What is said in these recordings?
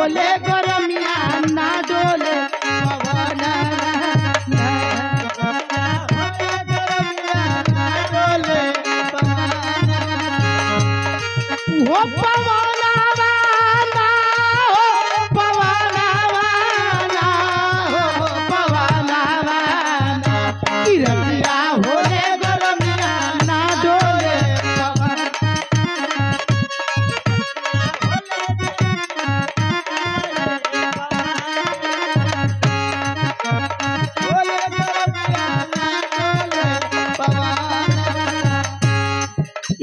होले गरमिया ना डोले पवनवा ना हो पवनवा ना हो पवनवा ना हो पवनवा ना किरमिया होले गरमिया ना डोले पवन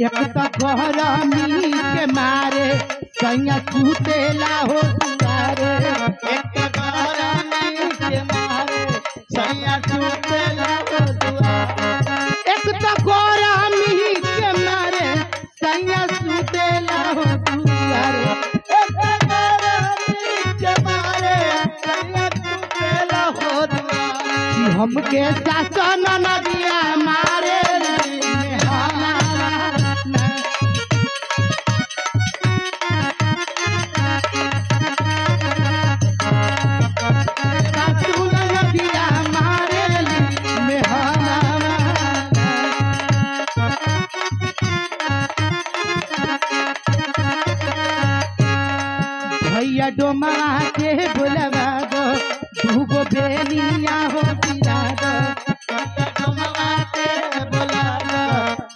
एक तो गरमी के मारे सैया सुतेला हो दुआरे एक गरमी के मारे सैया सुतेला हो दुआरे एक तो गरमी के मारे सैया सुतेला हो दुआरे एक गरमी के मारे सैया सुतेला हो दुआरे हमके शासन नदिया मारे भैया डोमा के बोलवा दो दूगो बेनिया हो पिला दो डोमा के बोला दो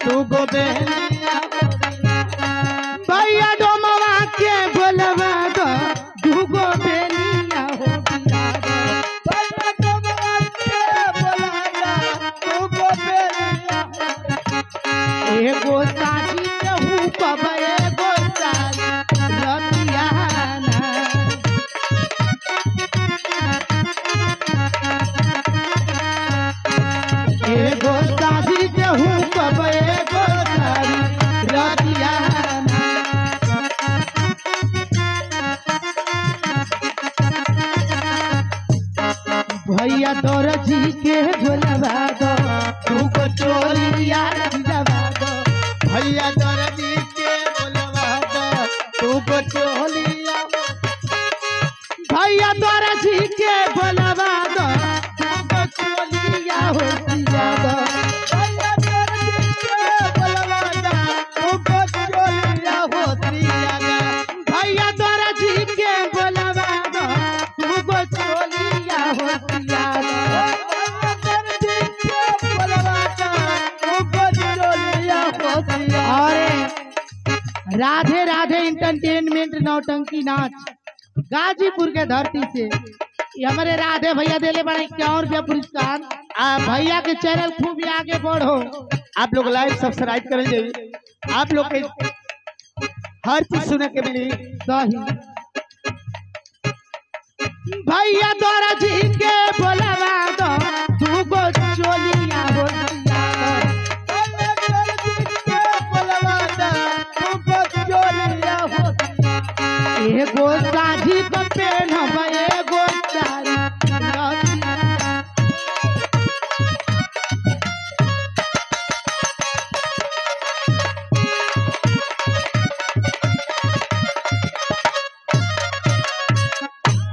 दूगो बेनिया भैया डोमा के बोलवा दो दूगो बेनिया हो पिला दो भैया डोमा के बोला दो दूगो बेनिया एगो साथी कहू कब एगो साथी रतियाना एगो साथी कहू कब एगो साथी रतियाना भैया तोर जी के बोलवा दो तुमको चोलिया दिलवा दो भैया तोर जी के बोलवा दो तुमको चोलिया भैया तोर जी के बोलवा दो तुमको चोलिया हो दिया दो भैया तोर जी के बोलवा दो तुमको चोलिया हो दिया दो भैया तोर जी के बोलवा दो तुमको चोलिया हो दिया दो और राधे राधे इंटरटेनमेंट नौटंकी नाच गाजीपुर के धरती से ये हमारे राधे भैया देले बड़े क्या पुरस्कार भैया के चैनल खूब ही आगे बढ़ो आप लोग लाइव सब्सक्राइब करेंगे आप लोग के हर चीज सुने के मिली सही भैया तोरा जी के बोलवा दो दूगो चोलिया हो एगो साझी को पेन